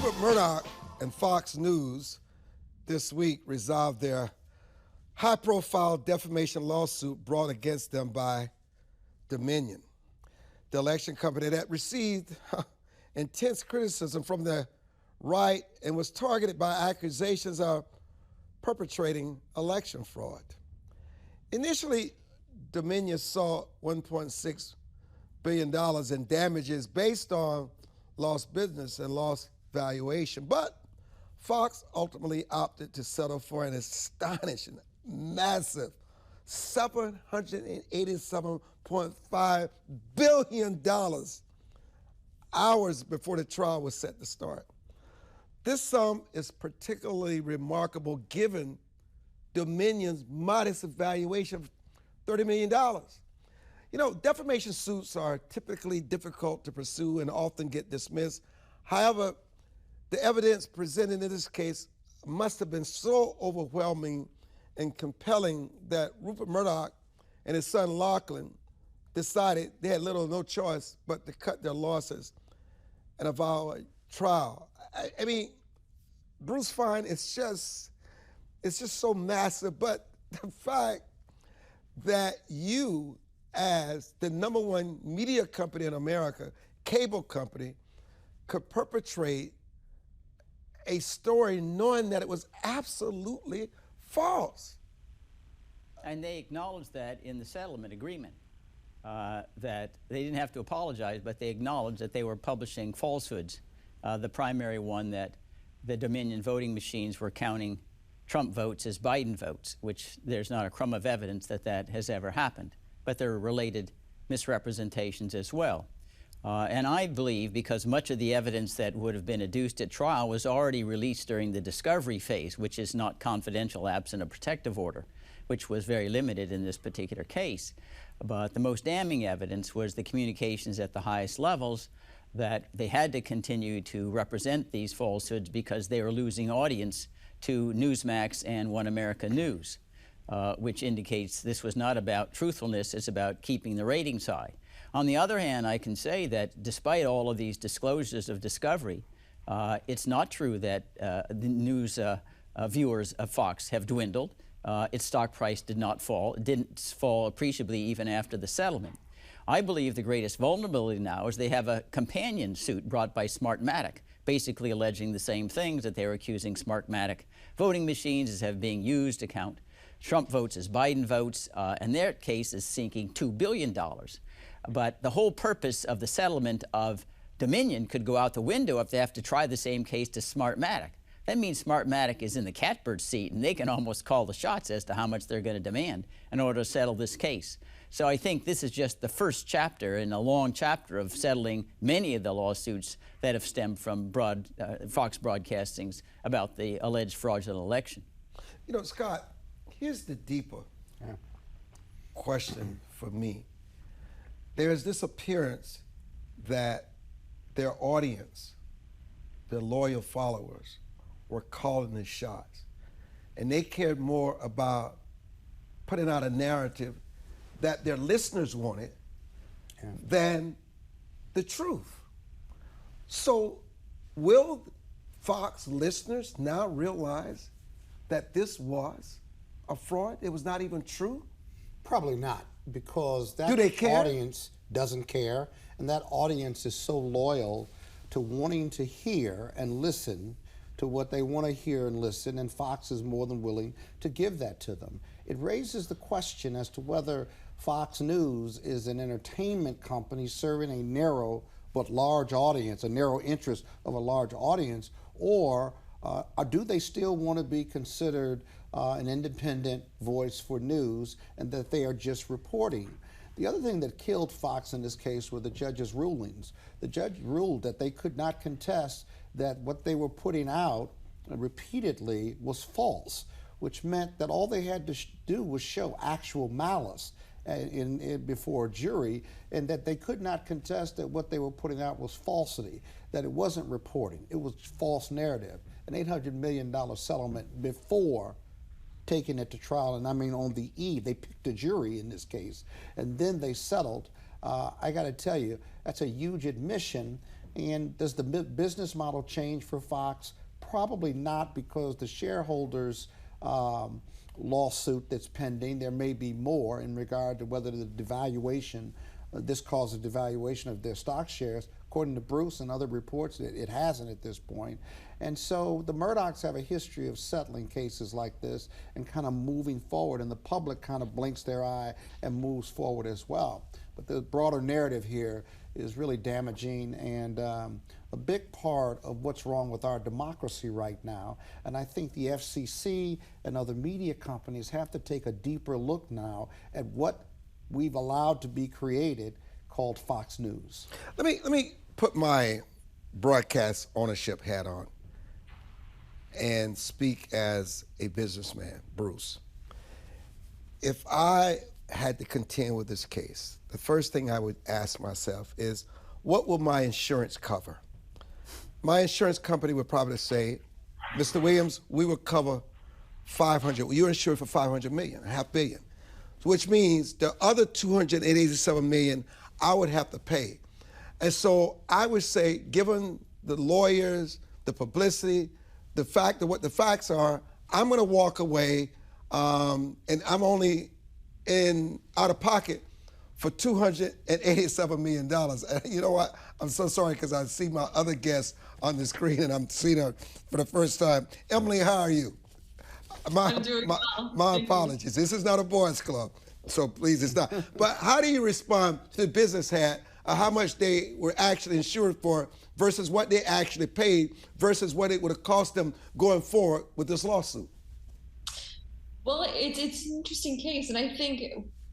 Rupert Murdoch and Fox News this week resolved their high-profile defamation lawsuit brought against them by Dominion, the election company that received intense criticism from the right and was targeted by accusations of perpetrating election fraud. Initially, Dominion sought $1.6 billion in damages based on lost business and lost valuation, but Fox ultimately opted to settle for an astonishing, massive $787.5 billion hours before the trial was set to start. This sum is particularly remarkable given Dominion's modest valuation of $30 million. You know, defamation suits are typically difficult to pursue and often get dismissed. However, the evidence presented in this case must have been so overwhelming and compelling that Rupert Murdoch and his son Lachlan decided they had little or no choice but to cut their losses and avoid a trial. I mean, Bruce Fein, it's just so massive, but the fact that you, as the #1 media company in America, cable company, could perpetrate a story knowing that it was absolutely false. And they acknowledged that in the settlement agreement, that they didn't have to apologize, but they acknowledged that they were publishing falsehoods. The primary one, that the Dominion voting machines were counting Trump votes as Biden votes, which there's not a crumb of evidence that that has ever happened. But there are related misrepresentations as well. And I believe, because much of the evidence that would have been adduced at trial was already released during the discovery phase, which is not confidential absent a protective order, which was very limited in this particular case. But the most damning evidence was the communications at the highest levels, that they had to continue to represent these falsehoods because they were losing audience to Newsmax and One America News, which indicates this was not about truthfulness, it's about keeping the ratings high. On the other hand, I can say that despite all of these disclosures of discovery, it's not true that the news viewers of Fox have dwindled. Its stock price did not fall. It didn't fall appreciably even after the settlement. I believe the greatest vulnerability now is they have a companion suit brought by Smartmatic, basically alleging the same things, that they were accusing Smartmatic voting machines as have being used to count Trump votes as Biden votes, and their case is seeking $2 billion. But the whole purpose of the settlement of Dominion could go out the window if they have to try the same case to Smartmatic. That means Smartmatic is in the catbird seat, and they can almost call the shots as to how much they're going to demand in order to settle this case. So I think this is just the first chapter in a long chapter of settling many of the lawsuits that have stemmed from Fox Broadcasting's about the alleged fraudulent election. You know, Scott, here's the deeper question for me. There's this appearance that their audience, their loyal followers, were calling the shots. And they cared more about putting out a narrative that their listeners wanted than the truth. So will Fox listeners now realize that this was a fraud? It was not even true? Probably not, because that audience doesn't care, and that audience is so loyal to wanting to hear and listen to what they want to hear and listen, and Fox is more than willing to give that to them. It raises the question as to whether Fox News is an entertainment company serving a narrow but large audience, a narrow interest of a large audience, or do they still want to be considered an independent voice for news, and that they are just reporting? The other thing that killed Fox in this case were the judge's rulings. The judge ruled that they could not contest that what they were putting out repeatedly was false, which meant that all they had to do was show actual malice before a jury, and that they could not contest that what they were putting out was falsity, that it wasn't reporting, it was false narrative. An $800 million settlement before taking it to trial, and I mean on the eve. They picked a jury in this case, and then they settled. I got to tell you, that's a huge admission And does the business model change for Fox? Probably not, because the shareholders' lawsuit that's pending, there may be more in regard to whether the devaluation, this caused a devaluation of their stock shares. According to Bruce and other reports, it hasn't at this point. And so the Murdochs have a history of settling cases like this and kind of moving forward, and the public kind of blinks their eye and moves forward as well. But the broader narrative here is really damaging and a big part of what's wrong with our democracy right now. And I think the FCC and other media companies have to take a deeper look now at what we've allowed to be created called Fox News. Let me put my broadcast ownership hat on and speak as a businessman, Bruce. If I had to contend with this case, the first thing I would ask myself is, what will my insurance cover? My insurance company would probably say, Mr. Williams, we will cover 500. Well, you're insured for 500 million, $500 million, which means the other 287 million I would have to pay. And so I would say, given the lawyers, the publicity, the fact of what the facts are, I'm going to walk away, and I'm only out of pocket for $287 million. And you know what? I'm so sorry, because I see my other guests on the screen, and I'm seeing her for the first time. Emily, how are you? I'm doing well. My apologies. This is not a boys club, so please, it's not. But how do you respond to the business hat, how much they were actually insured for versus what they actually paid versus what it would have cost them going forward with this lawsuit? Well, it's an interesting case, and I think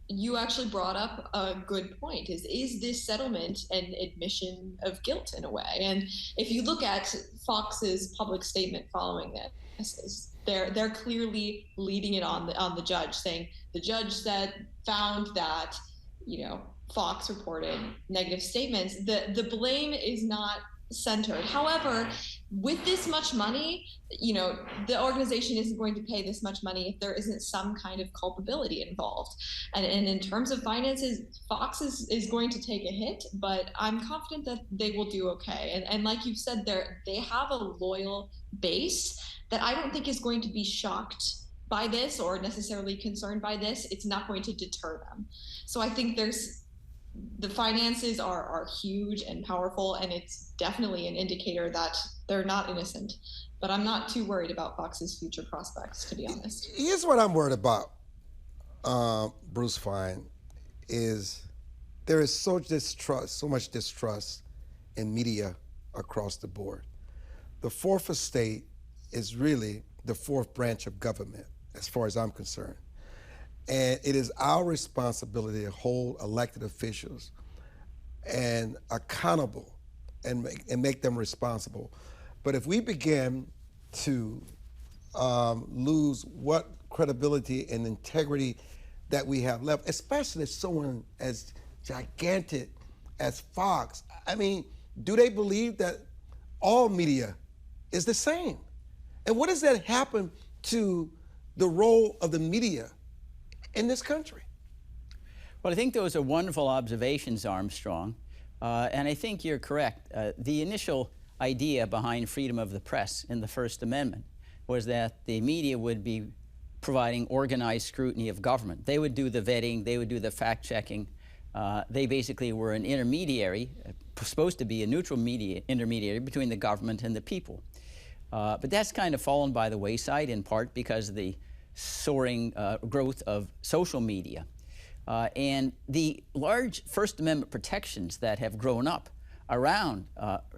you actually brought up a good point. Is this settlement an admission of guilt in a way? And if you look at Fox's public statement following this, they're clearly leading it on the judge, saying the judge found that, Fox reported negative statements. The blame is not centered. However, with this much money, the organization isn't going to pay this much money if there isn't some kind of culpability involved. And in terms of finances, Fox is going to take a hit, but I'm confident that they will do okay. And like you said, they have a loyal base that I don't think is going to be shocked by this or necessarily concerned by this. It's not going to deter them. So I think the finances are huge and powerful, and it's definitely an indicator that they're not innocent. But I'm not too worried about Fox's future prospects, to be honest. Here's what I'm worried about, Bruce Fein, is there is so much distrust in media across the board. The fourth estate is really the fourth branch of government, as far as I'm concerned. And it is our responsibility to hold elected officials and accountable and make them responsible. But if we begin to lose what credibility and integrity that we have left, especially someone as gigantic as Fox, I mean, do they believe that all media is the same? And what does that happen to the role of the media in this country? Well, I think those are wonderful observations, Armstrong. And I think you're correct. The initial idea behind freedom of the press in the First Amendment was that the media would be providing organized scrutiny of government. They would do the vetting, they would do the fact-checking. They basically were an intermediary, supposed to be a neutral intermediary between the government and the people. But that's kind of fallen by the wayside, in part because of the soaring growth of social media. And the large First Amendment protections that have grown up around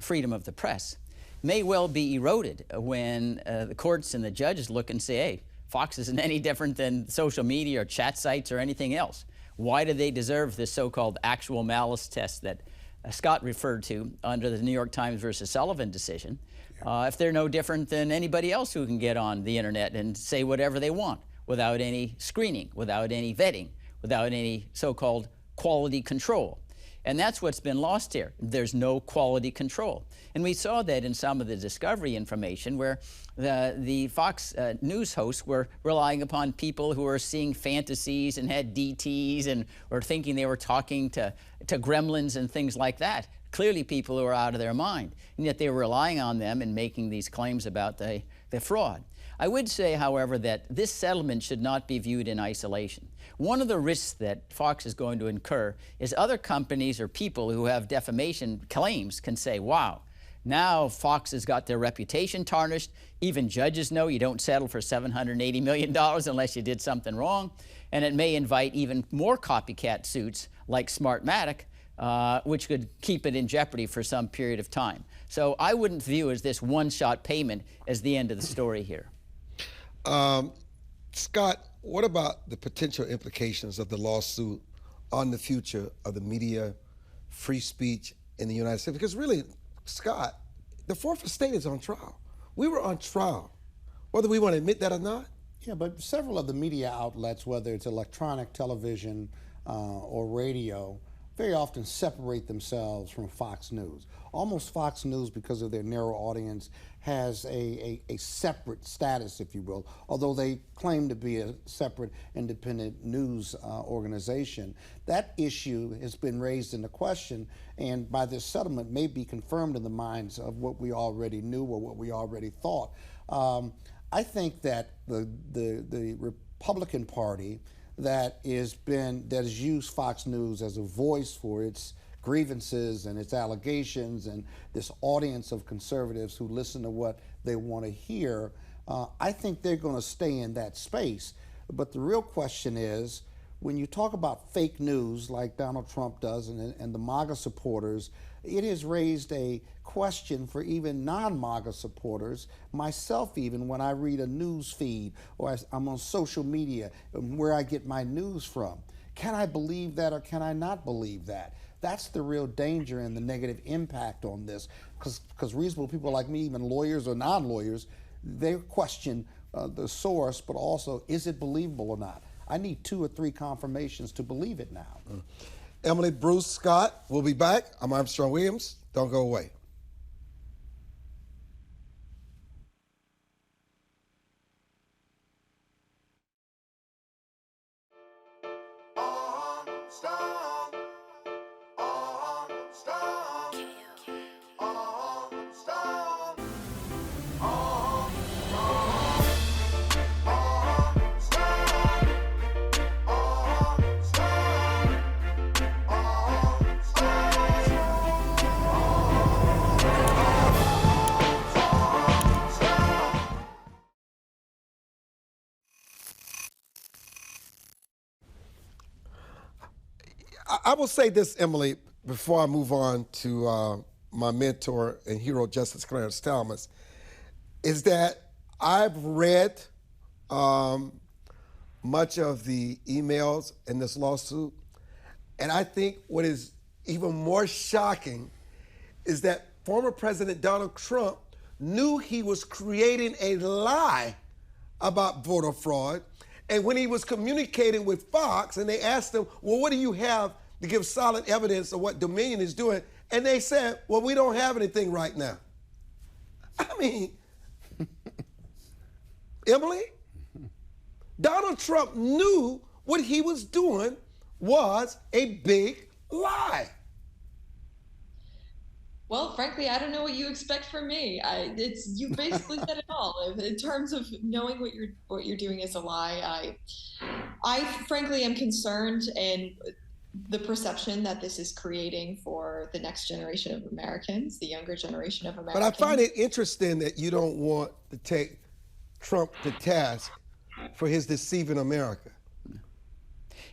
freedom of the press may well be eroded when the courts and the judges look and say, hey, Fox isn't any different than social media or chat sites or anything else. Why do they deserve this so-called actual malice test that Scott referred to under the New York Times versus Sullivan decision, if they're no different than anybody else who can get on the internet and say whatever they want without any screening, without any vetting, without any so-called quality control? And that's what's been lost here. There's no quality control. And we saw that in some of the discovery information where the Fox News hosts were relying upon people who were seeing fantasies and had DTs and were thinking they were talking to gremlins and things like that clearly people who are out of their mind, and yet they were relying on them and making these claims about the fraud. I would say, however, that this settlement should not be viewed in isolation. One of the risks that Fox is going to incur is other companies or people who have defamation claims can say, wow, now Fox has got their reputation tarnished. Even judges know you don't settle for $780 million unless you did something wrong. And it may invite even more copycat suits like Smartmatic, which could keep it in jeopardy for some period of time. So I wouldn't view as this one-shot payment as the end of the story here. Scott, what about the potential implications of the lawsuit on the future of the media, free speech in the United States? Because really, Scott, the Fourth Estate is on trial. We were on trial, whether we want to admit that or not. Yeah, but several of the media outlets, whether it's electronic television or radio, very often separate themselves from Fox News. Almost Fox News, because of their narrow audience, has a separate status, if you will, although they claim to be a separate independent news organization. That issue has been raised into question, and by this settlement may be confirmed in the minds of what we already knew or what we already thought. I think that the Republican Party that has used Fox News as a voice for its grievances and its allegations and this audience of conservatives who listen to what they want to hear, I think they're going to stay in that space. But the real question is, when you talk about fake news like Donald Trump does and the MAGA supporters, it has raised a question for even non-MAGA supporters, myself even, when I read a news feed or I'm on social media where I get my news from. Can I believe that or can I not believe that? That's the real danger and the negative impact on this, because reasonable people like me, even lawyers or non-lawyers, they question the source, but also, is it believable or not? I need 2 or 3 confirmations to believe it now. Emily, Bruce, Scott, we'll be back. I'm Armstrong Williams. Don't go away. I will say this, Emily, before I move on to my mentor and hero, Justice Clarence Thomas, is that I've read much of the emails in this lawsuit, and I think what is even more shocking is that former President Donald Trump knew he was creating a lie about voter fraud, and when he was communicating with Fox and they asked him, well, what do you have to give solid evidence of what Dominion is doing? And they said, well, we don't have anything right now. I mean, Emily, Donald Trump knew what he was doing was a big lie. Well, frankly, I don't know what you expect from me. You basically said it all. In terms of knowing what you're doing is a lie, I frankly am concerned in the perception that this is creating for the next generation of Americans, the younger generation of Americans. But I find it interesting that you don't want to take Trump to task for his deceiving America.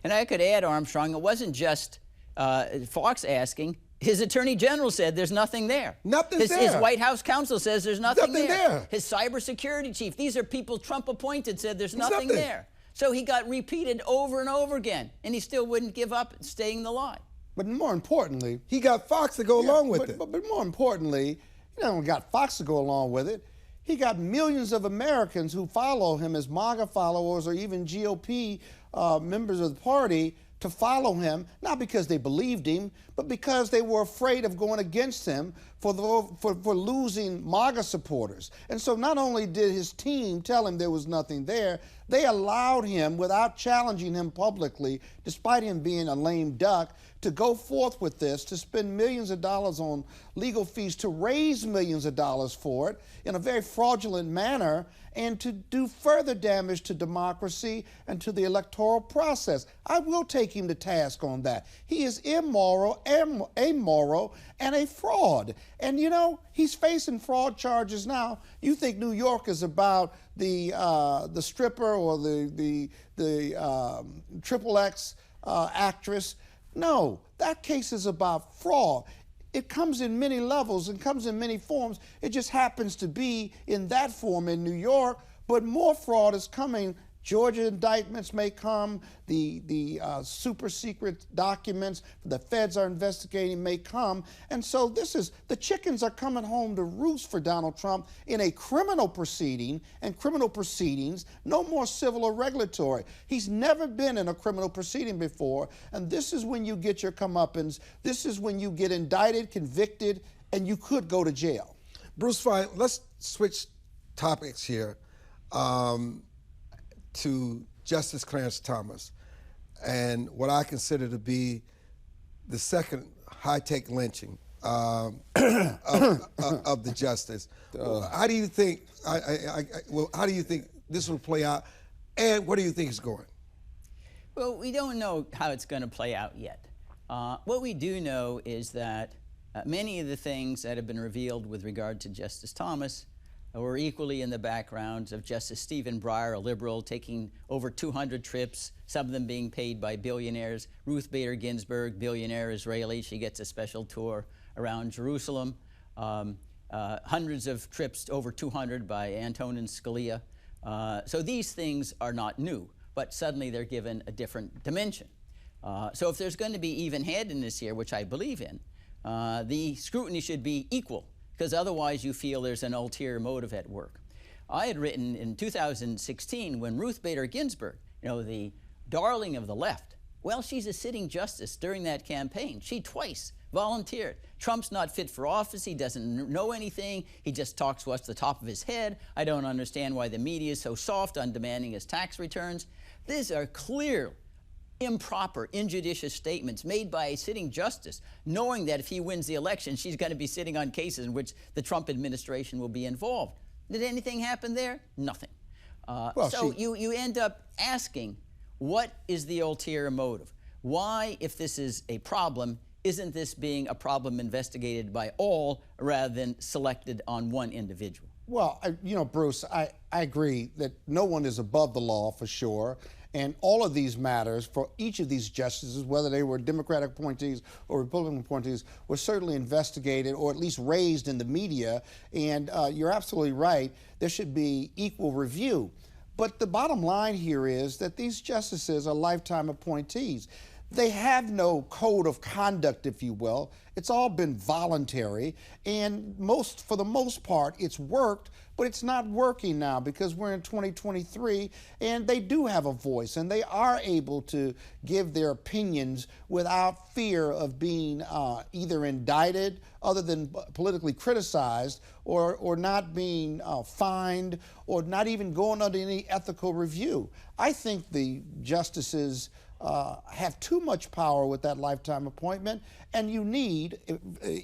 And I could add, Armstrong, it wasn't just Fox asking. His attorney general said there's nothing there. Nothing's there. His White House counsel says there's nothing there. His cybersecurity chief, these are people Trump appointed, said there's nothing there. So he got repeated over and over again, and he still wouldn't give up staying the lie. But more importantly, he got Fox to go along with it. But more importantly, he not only got Fox to go along with it, he got millions of Americans who follow him as MAGA followers or even GOP members of the party to follow him, not because they believed him, but because they were afraid of going against him for losing MAGA supporters. And so not only did his team tell him there was nothing there, they allowed him, without challenging him publicly, despite him being a lame duck, to go forth with this, to spend millions of dollars on legal fees, to raise millions of dollars for it in a very fraudulent manner, and to do further damage to democracy and to the electoral process. I will take him to task on that. He is immoral, amoral, and a fraud. And you know, he's facing fraud charges now. You think New York is about the stripper or the XXX actress. No, that case is about fraud. It comes in many levels and comes in many forms. It just happens to be in that form in New York, but more fraud is coming. Georgia indictments may come, the super secret documents the feds are investigating may come. And so the chickens are coming home to roost for Donald Trump in a criminal proceeding, and criminal proceedings, no more civil or regulatory. He's never been in a criminal proceeding before, and this is when you get your comeuppance. This is when you get indicted, convicted, and you could go to jail. Bruce Fein, let's switch topics here. To Justice Clarence Thomas and what I consider to be the second high-tech lynching of the justice. How do you think? How do you think this will play out, and where do you think it's going? Well, we don't know how it's going to play out yet. What we do know is that many of the things that have been revealed with regard to Justice Thomas were equally in the backgrounds of Justice Stephen Breyer, a liberal, taking over 200 trips, some of them being paid by billionaires. Ruth Bader Ginsburg, billionaire Israeli, she gets a special tour around Jerusalem. Hundreds of trips, over 200, by Antonin Scalia. So these things are not new, but suddenly they're given a different dimension. So if there's going to be even-handedness here, which I believe in, the scrutiny should be equal, because otherwise you feel there's an ulterior motive at work. I had written in 2016, when Ruth Bader Ginsburg, you know, the darling of the left, well, she's a sitting justice during that campaign. She twice volunteered. Trump's not fit for office. He doesn't know anything. He just talks what's the top of his head. I don't understand why the media is so soft on demanding his tax returns. These are clear, improper, injudicious statements made by a sitting justice, knowing that if he wins the election, she's going to be sitting on cases in which the Trump administration will be involved. Did anything happen there? Nothing. So you end up asking, what is the ulterior motive? Why, if this is a problem, isn't this being a problem investigated by all rather than selected on one individual? Well, you know, Bruce, I agree that no one is above the law for sure. And all of these matters for each of these justices, whether they were Democratic appointees or Republican appointees, were certainly investigated or at least raised in the media. And you're absolutely right. There should be equal review. But the bottom line here is that these justices are lifetime appointees. They have no code of conduct, if you will. It's all been voluntary, and for the most part, it's worked, but it's not working now because we're in 2023, and they do have a voice, and they are able to give their opinions without fear of being either indicted, other than politically criticized, or not being fined, or not even going under any ethical review. I think the justices have too much power with that lifetime appointment, and you need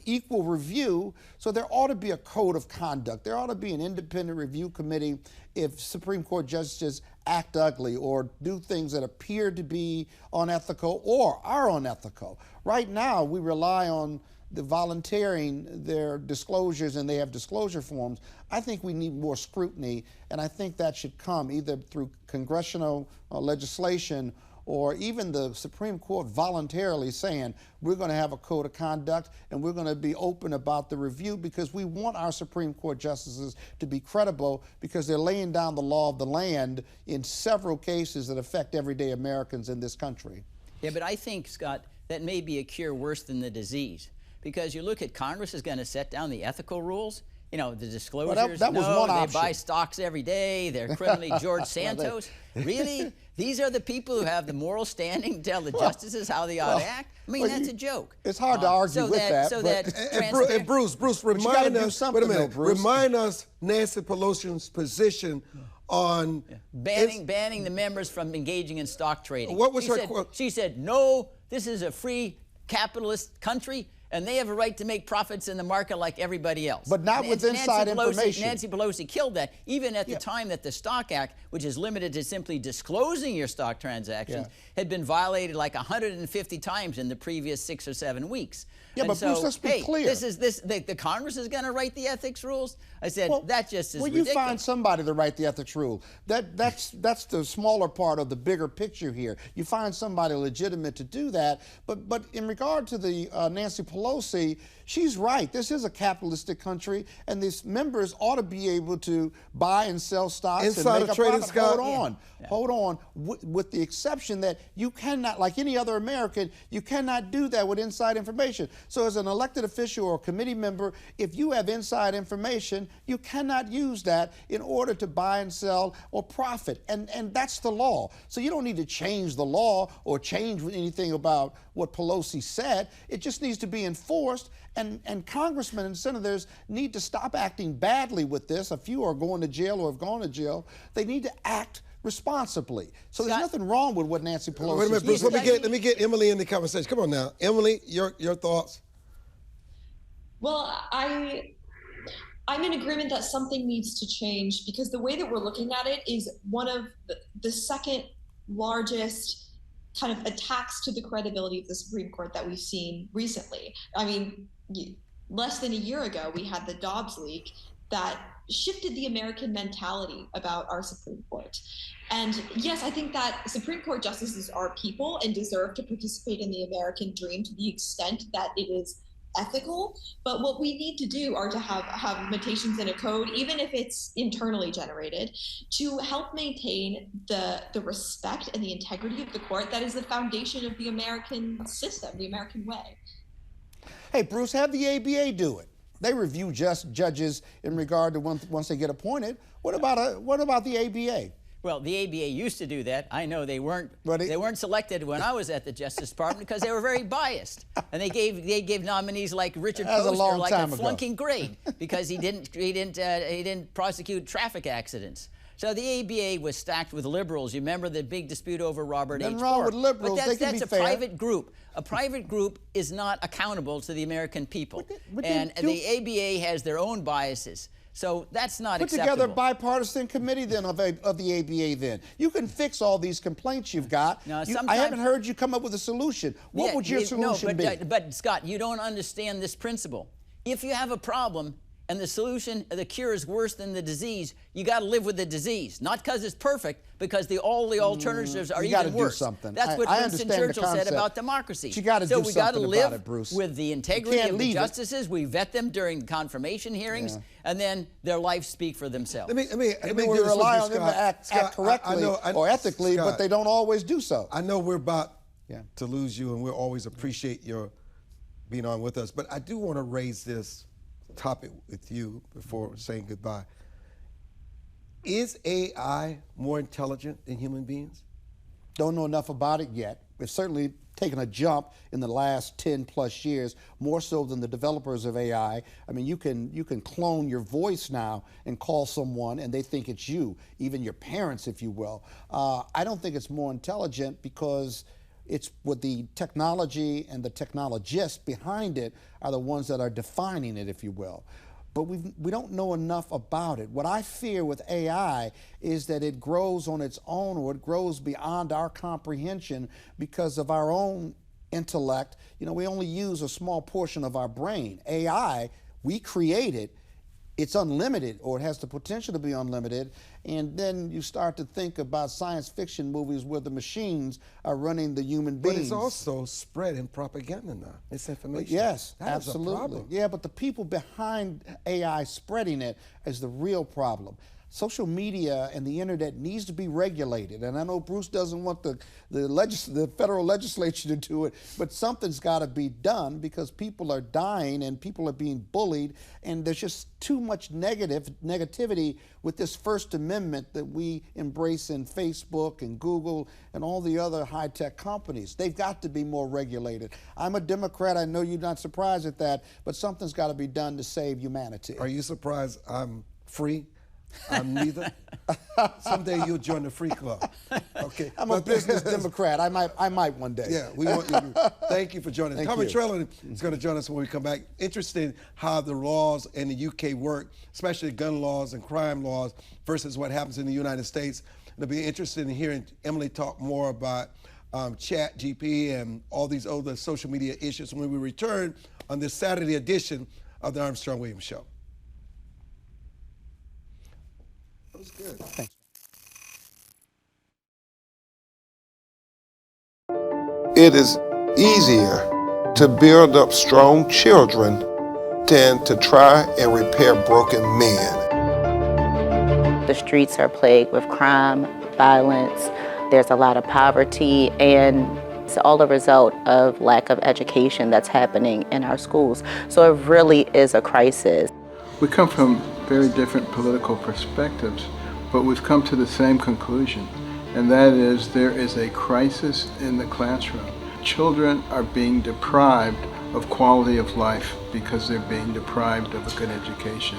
equal review. So there ought to be a code of conduct. There ought to be an independent review committee if Supreme Court justices act ugly or do things that appear to be unethical or are unethical. Right now, we rely on the volunteering their disclosures, and they have disclosure forms. I think we need more scrutiny, and I think that should come either through congressional legislation or even the Supreme Court voluntarily saying, we're going to have a code of conduct and we're going to be open about the review, because we want our Supreme Court justices to be credible, because they're laying down the law of the land in several cases that affect everyday Americans in this country. Yeah, but I think, Scott, that may be a cure worse than the disease, because you look at Congress is going to set down the ethical rules. you know, the disclosures. Well, that was one they option. buy stocks every day. They're criminally George Santos. Really? These are the people who have the moral standing to tell the justices how they ought to act? I mean, that's a joke. It's hard to argue with that. And Bruce, remind us, wait a minute, remind us Nancy Pelosi's position on banning the members from engaging in stock trading. What was her quote? She said, no, this is a free capitalist country, and they have a right to make profits in the market like everybody else. But not with inside information. Nancy Pelosi killed that, even at the time that the Stock Act, which is limited to simply disclosing your stock transactions, had been violated like 150 times in the previous 6 or 7 weeks. Yeah, and but so, Bruce, let's be clear. The Congress is going to write the ethics rules? I said, that just is ridiculous. You find somebody to write the ethics rule. That's the smaller part of the bigger picture here. You find somebody legitimate to do that. But in regard to the Nancy Pelosi, she's right. This is a capitalistic country, and these members ought to be able to buy and sell stocks inside and make a trading, Scott. Hold on. With the exception that you cannot, like any other American, you cannot do that with inside information. So as an elected official or committee member, if you have inside information, you cannot use that in order to buy and sell or profit. And that's the law. So you don't need to change the law or change anything about what Pelosi said. It just needs to be enforced. And congressmen and senators need to stop acting badly with this. A few are going to jail or have gone to jail. They need to act responsibly. So there's nothing wrong with what Nancy Pelosi Wait a minute, Bruce, let me get Emily in the conversation. Come on now. Emily, your thoughts? Well, I'm in agreement that something needs to change, because the way that we're looking at it is one of the second largest kind of attacks to the credibility of the Supreme Court that we've seen recently. I mean, less than a year ago, we had the Dobbs leak that shifted the American mentality about our Supreme Court. And yes, I think that Supreme Court justices are people and deserve to participate in the American dream to the extent that it is ethical. But what we need to do are to have limitations in a code, even if it's internally generated, to help maintain the respect and the integrity of the court that is the foundation of the American system, the American way. Hey, Bruce, have the ABA do it. They review judges in regard to once they get appointed. What about the ABA? Well, the ABA used to do that. I know they weren't selected when I was at the Justice Department because they were very biased, and they gave nominees like Richard Posner like a flunking grade because he didn't prosecute traffic accidents. So the ABA was stacked with liberals. You remember the big dispute over Robert H. Nothing wrong with liberals. But that's a private group. A private group is not accountable to the American people. And the ABA has their own biases. So that's not acceptable. Put together a bipartisan committee then of the ABA then. You can fix all these complaints you've got. Now, I haven't heard you come up with a solution. What would your solution be? But Scott, you don't understand this principle. If you have a problem and the cure is worse than the disease, you got to live with the disease. Not because it's perfect, because all the alternatives are even worse. Do something. That's what Winston Churchill said about democracy. But you got to do something about it, Bruce. So we got to live with the integrity of the justices. We vet them during confirmation hearings, and then their lives speak for themselves. We rely on them to act correctly or ethically, but they don't always do so. I know we're about to lose you, and we'll always appreciate your being on with us, but I do want to raise this topic with you before saying goodbye. Is AI more intelligent than human beings? Don't know enough about it yet. It's certainly taken a jump in the last 10 plus years, more so than the developers of AI. I mean, you can clone your voice now and call someone and they think it's you, even your parents, if you will. I don't think it's more intelligent because it's with the technology and the technologists behind it are the ones that are defining it, if you will. But we don't know enough about it. What I fear with AI is that it grows on its own, or it grows beyond our comprehension because of our own intellect. You know, we only use a small portion of our brain. AI, we create it. It's unlimited, or it has the potential to be unlimited, and then you start to think about science fiction movies where the machines are running the human beings. But it's also spreading propaganda now. It's information. But yes, that absolutely. Yeah, but the people behind AI spreading it is the real problem. social media and the internet needs to be regulated. And I know Bruce doesn't want the federal legislature to do it, but something's got to be done because people are dying and people are being bullied, and there's just too much negativity with this First Amendment that we embrace in Facebook and Google and all the other high-tech companies. They've got to be more regulated. I'm a Democrat. I know you're not surprised at that, but something's got to be done to save humanity. Are you surprised I'm free? I'm neither. Someday you'll join the free club. Okay. I'm a business Democrat. I might one day. Yeah, we want you. Thank you for joining us. Tommy you. Traylen is going to join us when we come back. Interesting how the laws in the UK work, especially gun laws and crime laws versus what happens in the United States. It'll be interesting in hearing Emily talk more about Chat GP and all these other social media issues when we return on this Saturday edition of the Armstrong-Williams Show. That was good. Thanks. It is easier to build up strong children than to try and repair broken men. The streets are plagued with crime, violence. There's a lot of poverty, and it's all a result of lack of education that's happening in our schools. So it really is a crisis. We come from very different political perspectives, but we've come to the same conclusion, and that is there is a crisis in the classroom. Children are being deprived of quality of life because they're being deprived of a good education.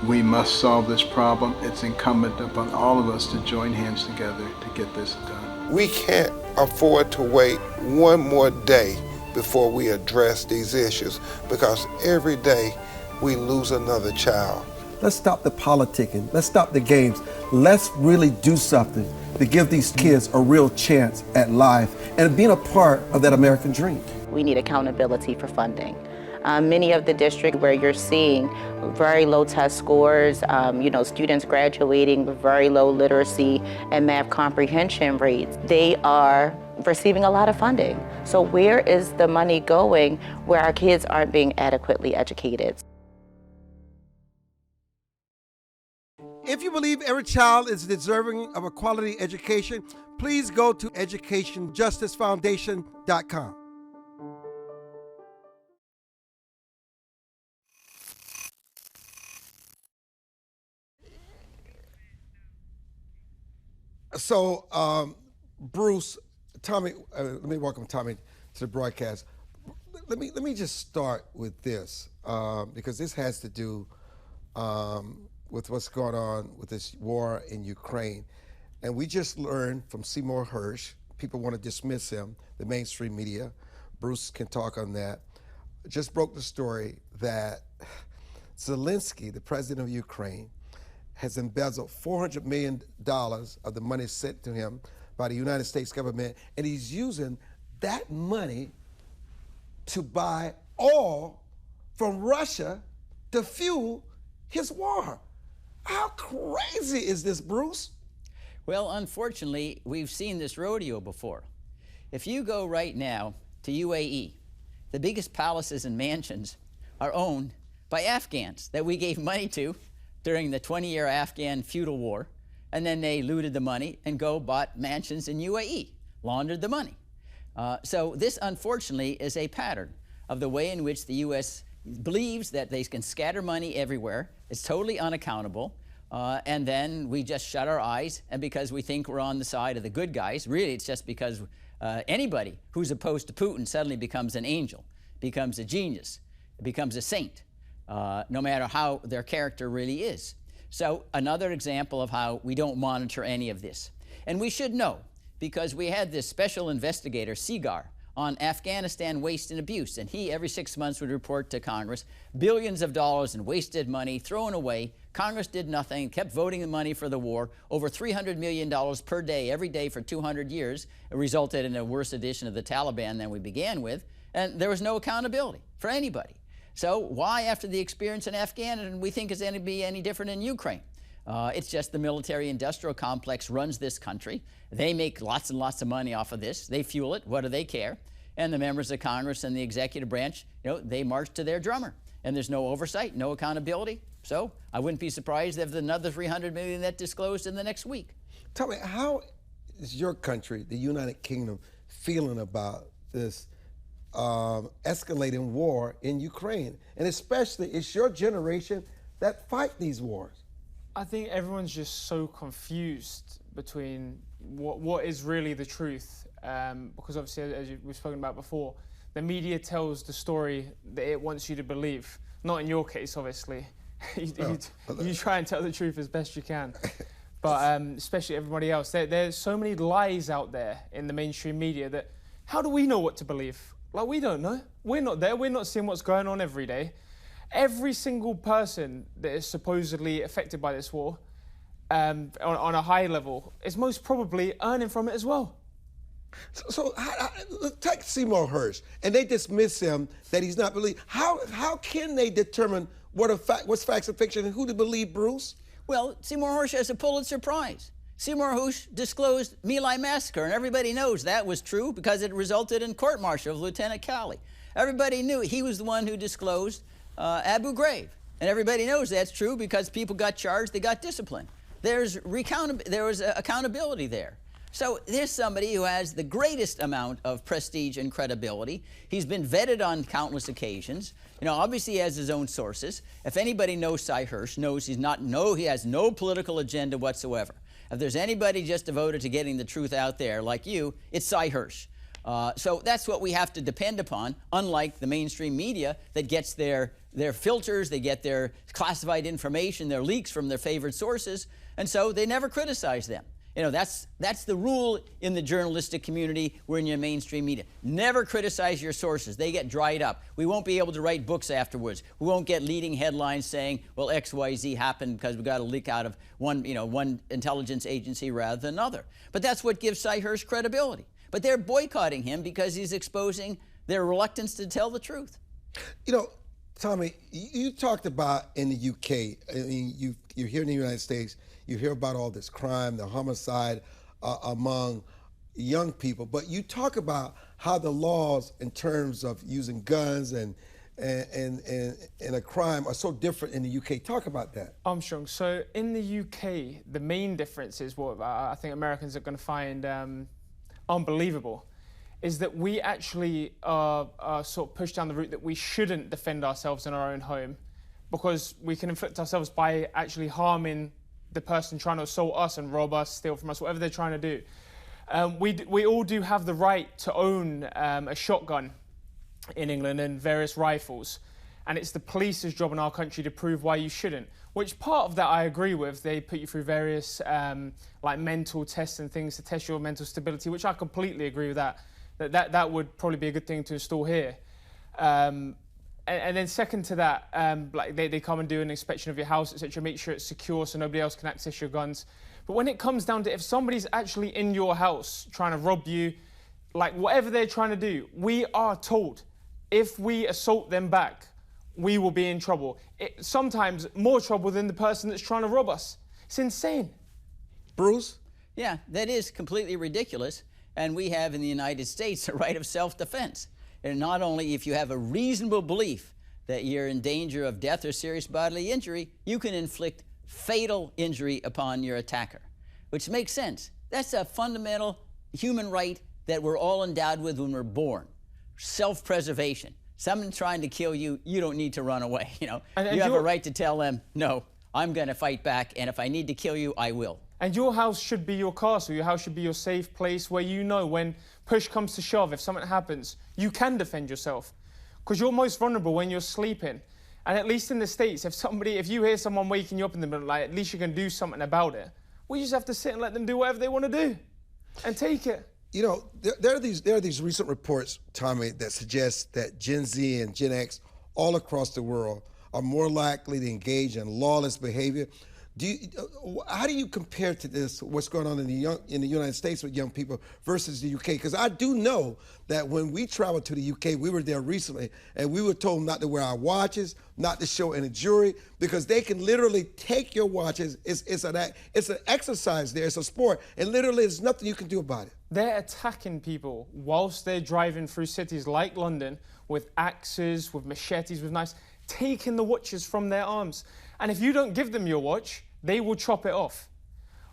We must solve this problem. It's incumbent upon all of us to join hands together to get this done. We can't afford to wait one more day before we address these issues, because every day we lose another child. Let's stop the politicking. Let's stop the games. Let's really do something to give these kids a real chance at life and being a part of that American dream. We need accountability for funding. Many of the districts where you're seeing very low test scores, students graduating with very low literacy and math comprehension rates, they are receiving a lot of funding. So where is the money going where our kids aren't being adequately educated? If you believe every child is deserving of a quality education, please go to educationjusticefoundation.com. So, Bruce, Tommy, let me welcome Tommy to the broadcast. Let me just start with this, because this has to do with what's going on with this war in Ukraine. And we just learned from Seymour Hersh, people want to dismiss him, the mainstream media. Bruce can talk on that. Just broke the story that Zelensky, the president of Ukraine, has embezzled $400 million of the money sent to him by the United States government, and he's using that money to buy oil from Russia to fuel his war. How crazy is this, Bruce? Well, unfortunately, we've seen this rodeo before. If you go right now to UAE, the biggest palaces and mansions are owned by Afghans that we gave money to during the 20-year Afghan feudal war, and then they looted the money and bought mansions in UAE, laundered the money. So this, unfortunately, is a pattern of the way in which the U.S. believes that they can scatter money everywhere. It's totally unaccountable, and then we just shut our eyes, and because we think we're on the side of the good guys, really it's just because anybody who's opposed to Putin suddenly becomes an angel, becomes a genius, becomes a saint, no matter how their character really is. So another example of how we don't monitor any of this. And we should know, because we had this special investigator, Seagar, on Afghanistan waste and abuse, and he every 6 months would report to Congress billions of dollars in wasted money thrown away. Congress did nothing, kept voting the money for the war, over $300 million per day, every day for 200 years. It resulted in a worse edition of the Taliban than we began with, and there was no accountability for anybody. So why, after the experience in Afghanistan, we think it's going to be any different in Ukraine? It's just the military-industrial complex runs this country. They make lots and lots of money off of this. They fuel it. What do they care? And the members of Congress and the executive branch, they march to their drummer. And there's no oversight, no accountability. So I wouldn't be surprised if there's another 300 million that disclosed in the next week. Tell me, how is your country, the United Kingdom, feeling about this escalating war in Ukraine? And especially, it's your generation that fight these wars. I think everyone's just so confused between what is really the truth. Because obviously, as we've spoken about before, the media tells the story that it wants you to believe. Not in your case, obviously. You try and tell the truth as best you can. But especially everybody else, there's so many lies out there in the mainstream media that how do we know what to believe? Like, we don't know. We're not there. We're not seeing what's going on every day. Every single person that is supposedly affected by this war on a high level is most probably earning from it as well. So take Seymour Hersh, and they dismiss him that he's not believed. How can they determine what's facts and fiction and who to believe, Bruce? Well, Seymour Hersh has a Pulitzer Prize. Seymour Hersh disclosed My Lai massacre, and everybody knows that was true because it resulted in court-martial of Lieutenant Cowley. Everybody knew he was the one who disclosed Abu Ghraib, and everybody knows that's true because people got charged, they got disciplined. There was accountability there. So there's somebody who has the greatest amount of prestige and credibility. He's been vetted on countless occasions. You know, obviously he has his own sources. If anybody knows Cy Hersh, knows he has no political agenda whatsoever. If there's anybody just devoted to getting the truth out there like you, it's Cy Hersh. So that's what we have to depend upon, unlike the mainstream media that gets their filters, they get their classified information, their leaks from their favorite sources, and so they never criticize them. You know, that's the rule in the journalistic community. We're in your mainstream media. Never criticize your sources. They get dried up. We won't be able to write books afterwards. We won't get leading headlines saying, well, X, Y, Z happened because we got a leak out of one intelligence agency rather than another. But that's what gives Cy Hersh credibility. But they're boycotting him because he's exposing their reluctance to tell the truth. You know, Tommy, you talked about in the UK, I mean, you're here in the United States, you hear about all this crime, the homicide among young people, but you talk about how the laws in terms of using guns and a crime are so different in the UK. Talk about that. Armstrong, so in the UK, the main difference is what I think Americans are going to find unbelievable, is that we actually sort of push down the route that we shouldn't defend ourselves in our own home because we can inflict ourselves by actually harming the person trying to assault us and rob us, steal from us, whatever they're trying to do. We all do have the right to own a shotgun in England and various rifles, and it's the police's job in our country to prove why you shouldn't, which part of that I agree with. They put you through various like mental tests and things to test your mental stability, which I completely agree with that. That would probably be a good thing to install here. And then second to that, like they come and do an inspection of your house, etc., make sure it's secure so nobody else can access your guns. But when it comes down to if somebody's actually in your house trying to rob you, like whatever they're trying to do, we are told if we assault them back, we will be in trouble. Sometimes more trouble than the person that's trying to rob us. It's insane. Bruce? Yeah, that is completely ridiculous. And we have in the United States a right of self-defense. And not only if you have a reasonable belief that you're in danger of death or serious bodily injury, you can inflict fatal injury upon your attacker, which makes sense. That's a fundamental human right that we're all endowed with when we're born. Self-preservation. Someone trying to kill you, you don't need to run away. You know, you have a right to tell them, no, I'm going to fight back, and if I need to kill you, I will. And your house should be your castle. Your house should be your safe place where you know when push comes to shove, if something happens, you can defend yourself. Because you're most vulnerable when you're sleeping. And at least in the States, if you hear someone waking you up in the middle of the night, at least you can do something about it. We just have to sit and let them do whatever they want to do and take it. You know, there are these recent reports, Tommy, that suggest that Gen Z and Gen X all across the world are more likely to engage in lawless behavior. How do you compare to this, what's going on in the United States with young people versus the UK? Because I do know that when we traveled to the UK, we were there recently, and we were told not to wear our watches, not to show any jewelry, because they can literally take your watches. It's an exercise there, it's a sport, and literally there's nothing you can do about it. They're attacking people whilst they're driving through cities like London with axes, with machetes, with knives, taking the watches from their arms. And if you don't give them your watch, they will chop it off,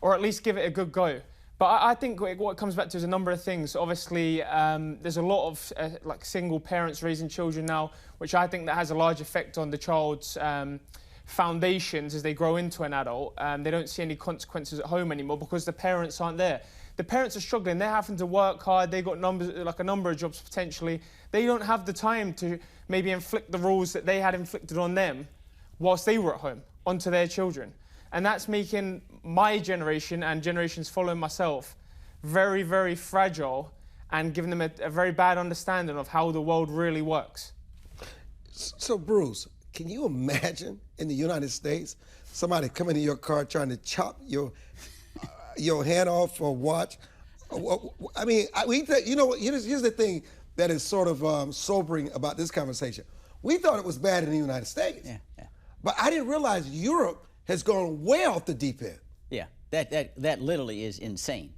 or at least give it a good go. But I think what it comes back to is a number of things. Obviously, there's a lot of like single parents raising children now, which I think that has a large effect on the child's foundations as they grow into an adult. They don't see any consequences at home anymore because the parents aren't there. The parents are struggling. They're having to work hard. They've got a number of jobs potentially. They don't have the time to maybe inflict the rules that they had inflicted on them whilst they were at home onto their children. And that's making my generation and generations following myself very, very fragile and giving them a very bad understanding of how the world really works. So, Bruce, can you imagine in the United States somebody coming in your car trying to chop your hand off for a watch? I mean, you know what? Here's the thing that is sort of sobering about this conversation. We thought it was bad in the United States, but I didn't realize Europe has gone way off the deep end. Yeah, that literally is insane.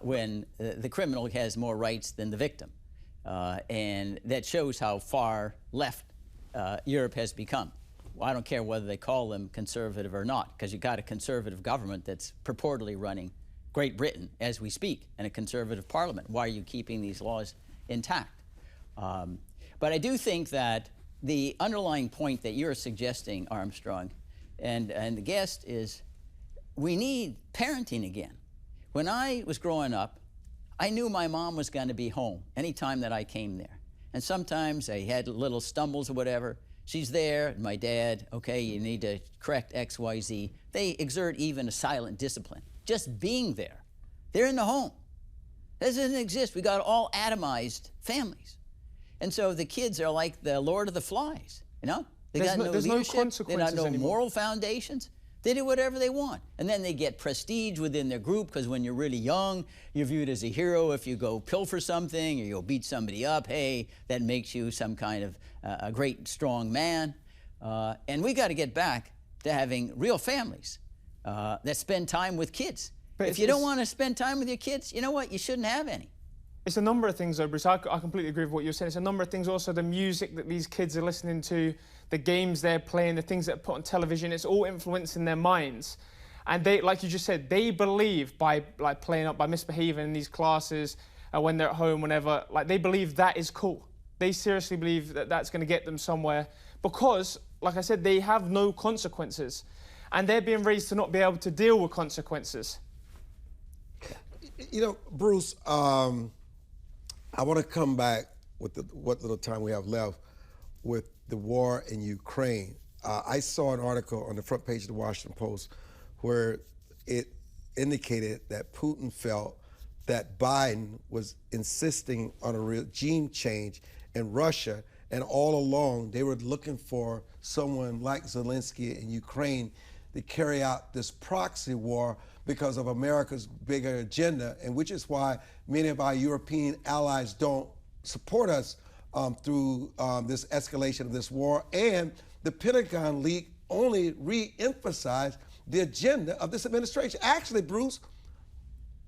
When the criminal has more rights than the victim, and that shows how far left Europe has become. Well, I don't care whether they call them conservative or not, because you've got a conservative government that's purportedly running Great Britain as we speak, and a conservative parliament. Why are you keeping these laws intact? But I do think that the underlying point that you're suggesting, Armstrong, and the guest, is we need parenting again. When I was growing up, I knew my mom was going to be home anytime that I came there. And sometimes I had little stumbles or whatever. She's there, and my dad, okay, you need to correct X, Y, Z. They exert even a silent discipline. Just being there. They're in the home. That doesn't exist. We got all atomized families. And so the kids are like the Lord of the Flies, you know? They got no leadership, they got no moral foundations. They do whatever they want. And then they get prestige within their group, because when you're really young, you're viewed as a hero if you go pilfer something or you'll beat somebody up. Hey, that makes you some kind of a great, strong man. And we got to get back to having real families that spend time with kids. But if you don't want to spend time with your kids, you know what? You shouldn't have any. It's a number of things, though, Bruce. I completely agree with what you're saying. It's a number of things. Also, the music that these kids are listening to, the games they're playing, the things that are put on television, it's all influencing their minds. And they, like you just said, they believe by playing up, by misbehaving in these classes, when they're at home, whenever, they believe that is cool. They seriously believe that that's going to get them somewhere because, like I said, they have no consequences. And they're being raised to not be able to deal with consequences. You know, Bruce, I want to come back with what little time we have left with the war in Ukraine. I saw an article on the front page of the Washington Post where it indicated that Putin felt that Biden was insisting on a regime change in Russia, and all along they were looking for someone like Zelensky in Ukraine to carry out this proxy war because of America's bigger agenda, and which is why many of our European allies don't support us through this escalation of this war. And the Pentagon leak only re-emphasized the agenda of this administration. Actually, Bruce,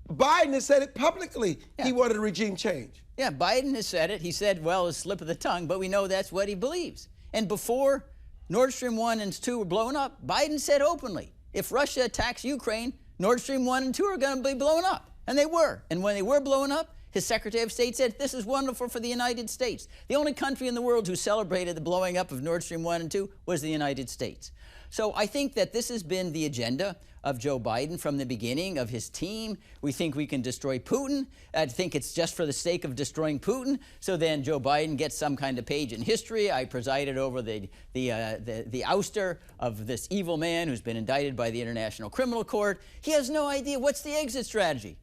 Biden has said it publicly. Yeah. He wanted a regime change. Yeah, Biden has said it. He said, well, a slip of the tongue, but we know that's what he believes. And before Nord Stream 1 and 2 were blown up, Biden said openly, if Russia attacks Ukraine, Nord Stream 1 and 2 are going to be blown up. And they were. And when they were blown up, his Secretary of State said, this is wonderful for the United States. The only country in the world who celebrated the blowing up of Nord Stream 1 and 2 was the United States. So I think that this has been the agenda of Joe Biden from the beginning, of his team. We think we can destroy Putin. I think it's just for the sake of destroying Putin. So then Joe Biden gets some kind of page in history. I presided over the ouster of this evil man who's been indicted by the International Criminal Court. He has no idea what's the exit strategy.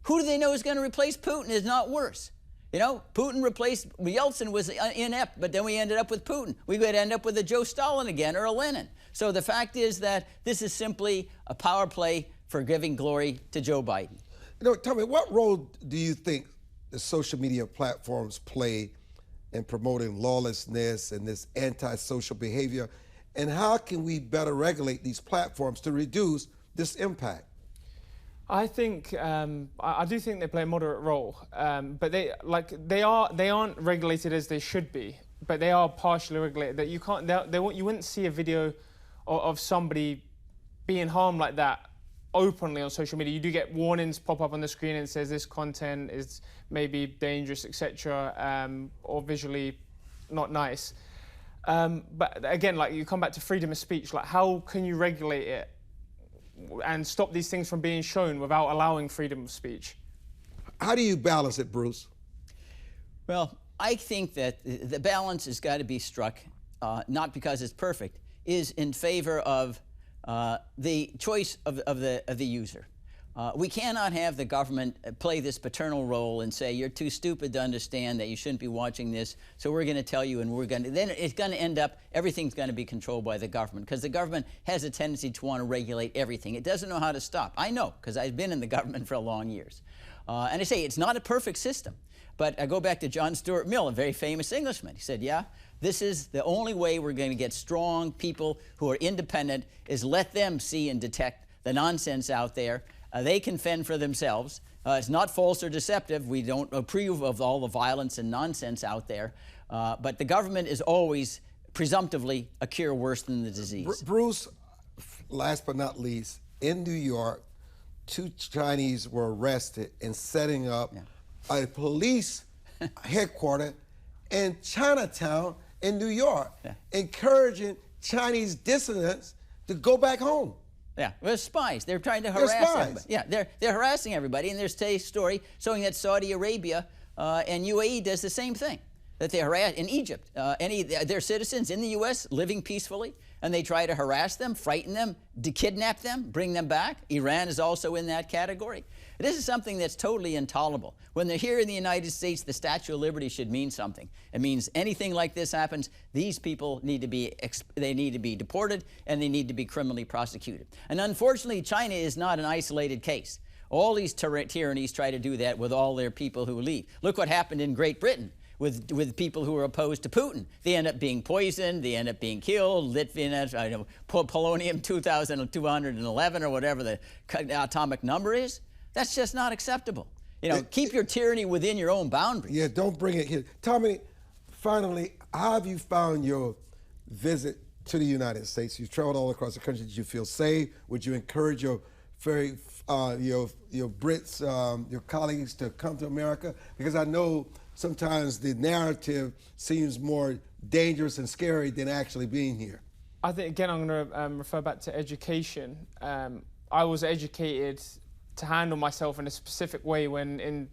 Who do they know is going to replace Putin is not worse. You know, Putin replaced, Yeltsin was inept, but then we ended up with Putin. We could end up with a Joe Stalin again or a Lenin. So the fact is that this is simply a power play for giving glory to Joe Biden. You know, tell me, what role do you think the social media platforms play in promoting lawlessness and this antisocial behavior? And how can we better regulate these platforms to reduce this impact? I think I do think they play a moderate role, but they aren't regulated as they should be, but they are partially regulated. That you can't, you wouldn't see a video of somebody being harmed like that openly on social media. You do get warnings pop up on the screen and says this content is maybe dangerous, etc., or visually not nice. But again, like, you come back to freedom of speech. Like, how can you regulate it and stop these things from being shown without allowing freedom of speech? How do you balance it, Bruce? Well, I think that the balance has got to be struck, not because it's perfect, is in favor of the choice of the user. We cannot have the government play this paternal role and say, you're too stupid to understand that you shouldn't be watching this, so we're going to tell you, and we're going to, then it's going to end up, everything's going to be controlled by the government, because the government has a tendency to want to regulate everything. It doesn't know how to stop. I know, because I've been in the government for long years. And I say, it's not a perfect system. But I go back to John Stuart Mill, a very famous Englishman. He said, yeah, this is the only way we're going to get strong people who are independent, is let them see and detect the nonsense out there. They can fend for themselves. It's not false or deceptive. We don't approve of all the violence and nonsense out there. But the government is always presumptively a cure worse than the disease. Bruce, last but not least, in New York, 2 Chinese were arrested in setting up a police headquarters in Chinatown in New York, encouraging Chinese dissidents to go back home. Yeah, well, spies. They're trying to harass everybody. Yeah, they're harassing everybody, and there's today's story showing that Saudi Arabia and UAE does the same thing. That they harass in Egypt, their citizens in the U.S. living peacefully, and they try to harass them, frighten them, kidnap them, bring them back. Iran is also in that category. This is something that's totally intolerable. When they're here in the United States, the Statue of Liberty should mean something. It means anything like this happens, these people need to be deported, and they need to be criminally prosecuted. And unfortunately, China is not an isolated case. All these tyrannies try to do that with all their people who leave. Look what happened in Great Britain with people who are opposed to Putin. They end up being poisoned, they end up being killed, polonium 2,211 or whatever the atomic number is. That's just not acceptable. You know, keep your tyranny within your own boundaries. Yeah, don't bring it here. Tommy, finally, how have you found your visit to the United States? You've traveled all across the country. Did you feel safe? Would you encourage your Brits, your colleagues to come to America? Because I know sometimes the narrative seems more dangerous and scary than actually being here. I think, again, I'm going to refer back to education. I was educated to handle myself in a specific way when in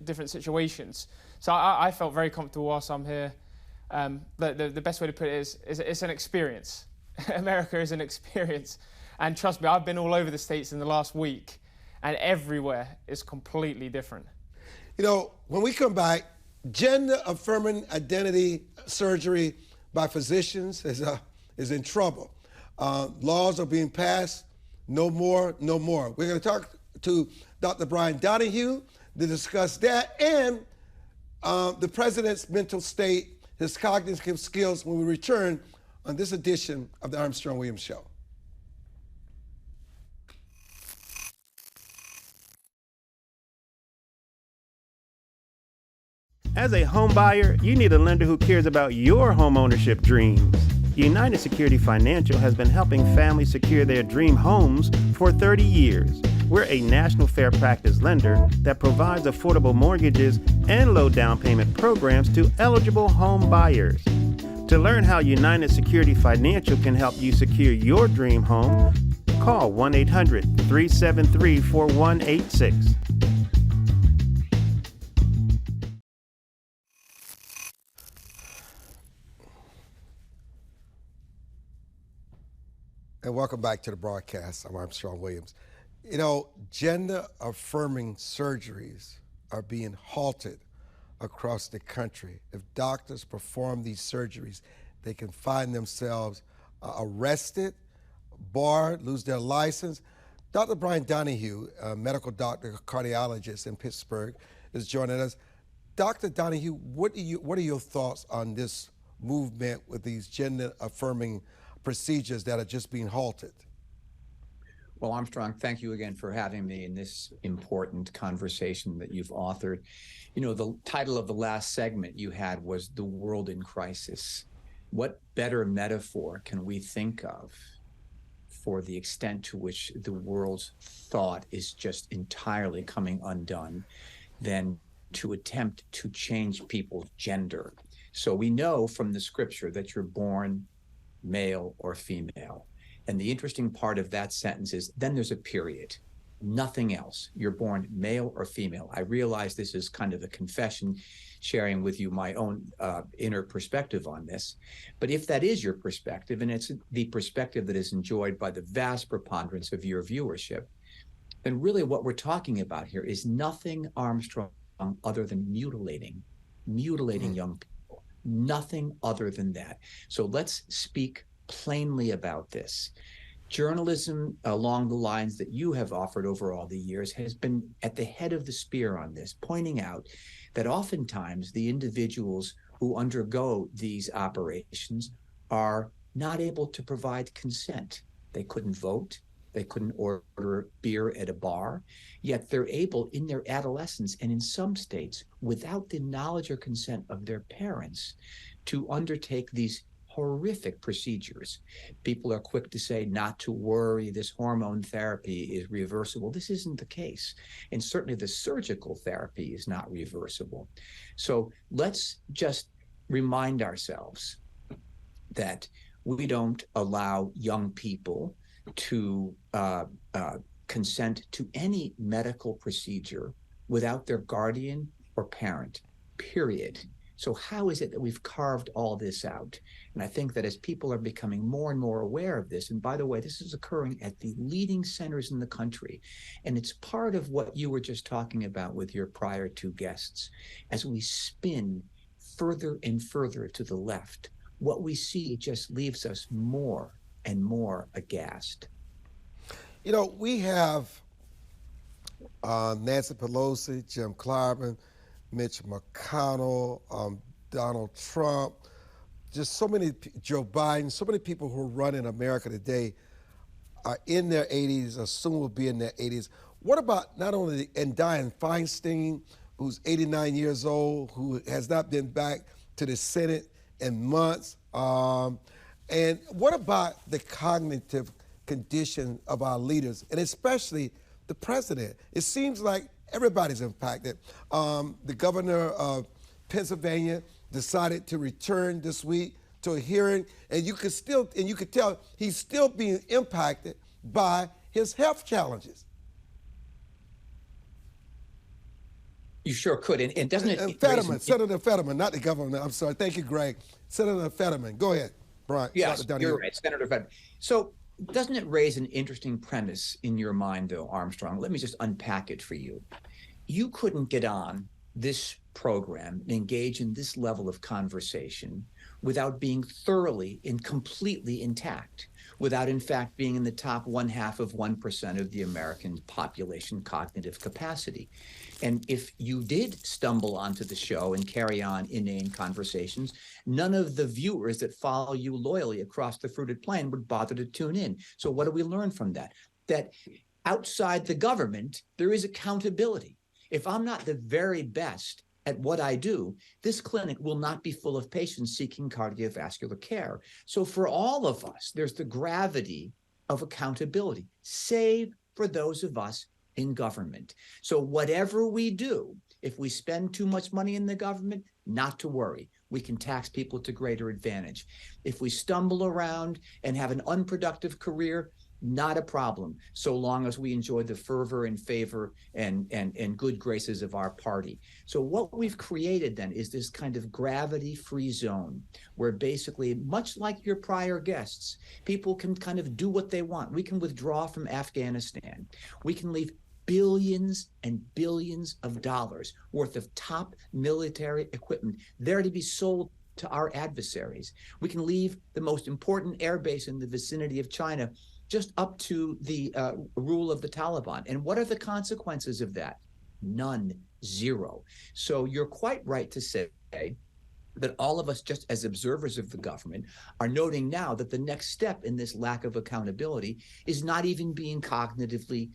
different situations. So I felt very comfortable whilst I'm here. The best way to put it is it's an experience. America is an experience. And trust me, I've been all over the States in the last week, and everywhere is completely different. You know, when we come back, gender-affirming identity surgery by physicians is in trouble. Laws are being passed. No more, no more. We're going to talk to Dr. Bryan Donohue to discuss that and the president's mental state, his cognitive skills when we return on this edition of the Armstrong-Williams Show. As a home buyer, you need a lender who cares about your home ownership dreams. United Security Financial has been helping families secure their dream homes for 30 years. We're a national fair practice lender that provides affordable mortgages and low down payment programs to eligible home buyers. To learn how United Security Financial can help you secure your dream home, call 1-800-373-4186. And welcome back to the broadcast. I'm Armstrong Williams. You know, gender-affirming surgeries are being halted across the country. If doctors perform these surgeries, they can find themselves arrested, barred, lose their license. Dr. Bryan Donohue, a medical doctor, cardiologist in Pittsburgh, is joining us. Dr. Donohue, what are your thoughts on this movement with these gender-affirming procedures that are just being halted? Well, Armstrong, thank you again for having me in this important conversation that you've authored. You know, the title of the last segment you had was The World in Crisis. What better metaphor can we think of for the extent to which the world's thought is just entirely coming undone than to attempt to change people's gender. So we know from the scripture that you're born male or female. And the interesting part of that sentence is then there's a period. Nothing else. You're born male or female. I realize this is kind of a confession, sharing with you my own inner perspective on this. But if that is your perspective, and it's the perspective that is enjoyed by the vast preponderance of your viewership, then really what we're talking about here is nothing, Armstrong, other than mutilating young people. Nothing other than that. So let's speak plainly about this. Journalism along the lines that you have offered over all the years has been at the head of the spear on this, pointing out that oftentimes the individuals who undergo these operations are not able to provide consent. They couldn't vote. They couldn't order beer at a bar, yet they're able in their adolescence and in some states without the knowledge or consent of their parents to undertake these horrific procedures. People are quick to say not to worry, this hormone therapy is reversible. This isn't the case. And certainly the surgical therapy is not reversible. So let's just remind ourselves that we don't allow young people to consent to any medical procedure without their guardian or parent, period. So how is it that we've carved all this out? And I think that as people are becoming more and more aware of this, and by the way, this is occurring at the leading centers in the country, and it's part of what you were just talking about with your prior two guests. As we spin further and further to the left, what we see just leaves us more and more aghast. You know, we have Nancy Pelosi, Jim Clyburn, Mitch McConnell, Donald Trump, just so many, Joe Biden, so many people who run in America today are in their 80s or soon will be in their 80s. What about not only, and Dianne Feinstein, who's 89 years old, who has not been back to the Senate in months? And what about the cognitive condition of our leaders, and especially the president? It seems like everybody's impacted. The governor of Pennsylvania decided to return this week to a hearing, and you could tell he's still being impacted by his health challenges. You sure could, and doesn't it? Fetterman, Senator Fetterman, not the governor. I'm sorry. Thank you, Greg. Senator Fetterman. Go ahead, Brian. Yes, you're right, Senator Fetterman. So doesn't it raise an interesting premise in your mind, though, Armstrong? Let me just unpack it for you. You couldn't get on this program and engage in this level of conversation without being thoroughly and completely intact, without in fact being in the top 0.5% of the American population cognitive capacity. And if you did stumble onto the show and carry on inane conversations, none of the viewers that follow you loyally across the fruited plain would bother to tune in. So what do we learn from that? That outside the government, there is accountability. If I'm not the very best at what I do, this clinic will not be full of patients seeking cardiovascular care. So for all of us, there's the gravity of accountability, save for those of us in government. So whatever we do, if we spend too much money in the government, not to worry. We can tax people to greater advantage. If we stumble around and have an unproductive career, not a problem, so long as we enjoy the fervor and favor and good graces of our party. So what we've created then is this kind of gravity-free zone where basically, much like your prior guests, people can kind of do what they want. We can withdraw from Afghanistan. We can leave billions and billions of dollars worth of top military equipment there to be sold to our adversaries. We can leave the most important air base in the vicinity of China just up to the rule of the Taliban. And what are the consequences of that? None, zero. So you're quite right to say that all of us, just as observers of the government, are noting now that the next step in this lack of accountability is not even being cognitively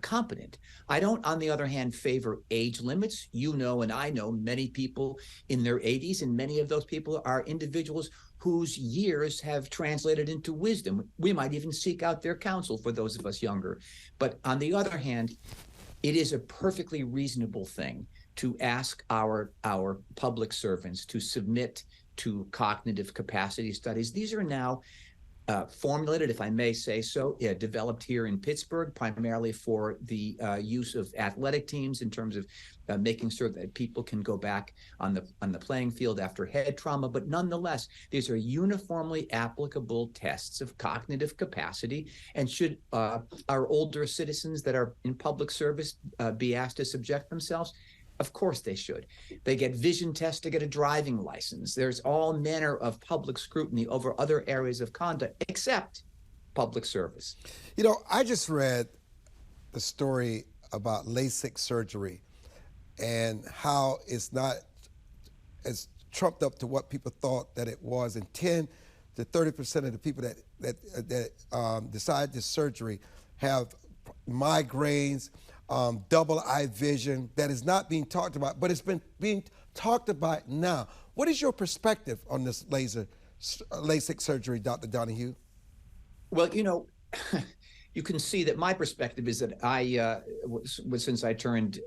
competent. I don't, on the other hand, favor age limits. You know, and I know many people in their 80s, and many of those people are individuals whose years have translated into wisdom. We might even seek out their counsel for those of us younger. But on the other hand, it is a perfectly reasonable thing to ask our public servants to submit to cognitive capacity studies. These are now formulated, if I may say so, developed here in Pittsburgh, primarily for the use of athletic teams in terms of making sure that people can go back on the playing field after head trauma. But nonetheless, these are uniformly applicable tests of cognitive capacity. And should our older citizens that are in public service be asked to subject themselves? Of course they should. They get vision tests to get a driving license. There's all manner of public scrutiny over other areas of conduct, except public service. You know, I just read the story about LASIK surgery and how it's not as trumped up to what people thought that it was. And 10 to 30% of the people that decide this surgery have migraines, double eye vision that is not being talked about, but it's been being talked about now. What is your perspective on this LASIK surgery, Dr. Donohue? Well, you know, you can see that my perspective is that I, since I turned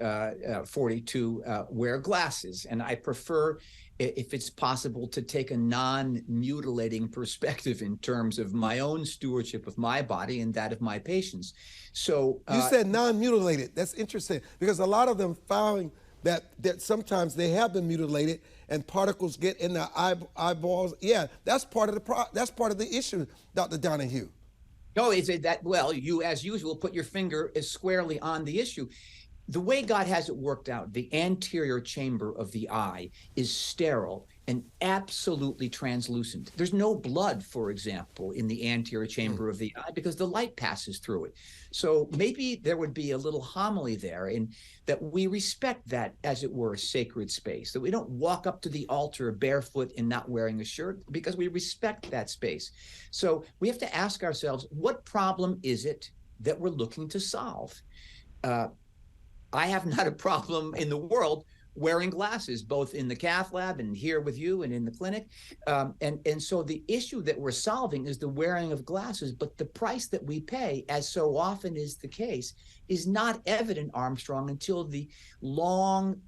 42, wear glasses, and I prefer, if it's possible, to take a non-mutilating perspective in terms of my own stewardship of my body and that of my patients. So you said non-mutilated. That's interesting, because a lot of them found that sometimes they have been mutilated and particles get in the eyeballs. Yeah, that's part of the issue, Dr. Donohue. No, is it that? Well, you, as usual, put your finger as squarely on the issue. The way God has it worked out, the anterior chamber of the eye is sterile and absolutely translucent. There's no blood, for example, in the anterior chamber of the eye because the light passes through it. So maybe there would be a little homily there in that we respect that, as it were, sacred space, that we don't walk up to the altar barefoot and not wearing a shirt, because we respect that space. So we have to ask ourselves, what problem is it that we're looking to solve? I have not a problem in the world wearing glasses, both in the cath lab and here with you and in the clinic. And so the issue that we're solving is the wearing of glasses, but the price that we pay, as so often is the case, is not evident, Armstrong, until the long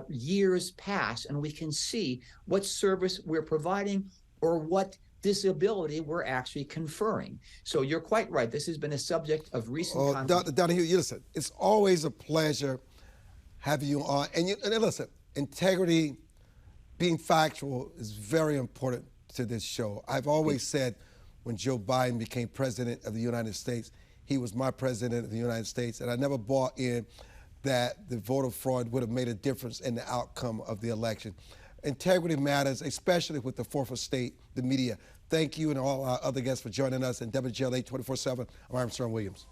years pass and we can see what service we're providing or what disability we're actually conferring. So you're quite right. This has been a subject of recent Dr. Donohue, you listen, it's always a pleasure having you on. And listen, integrity, being factual is very important to this show. I've always said when Joe Biden became president of the United States, he was my president of the United States, and I never bought in that the voter fraud would have made a difference in the outcome of the election. Integrity matters, especially with the fourth estate, the media. Thank you and all our other guests for joining us in WGLA 24/7. I'm Armstrong Williams.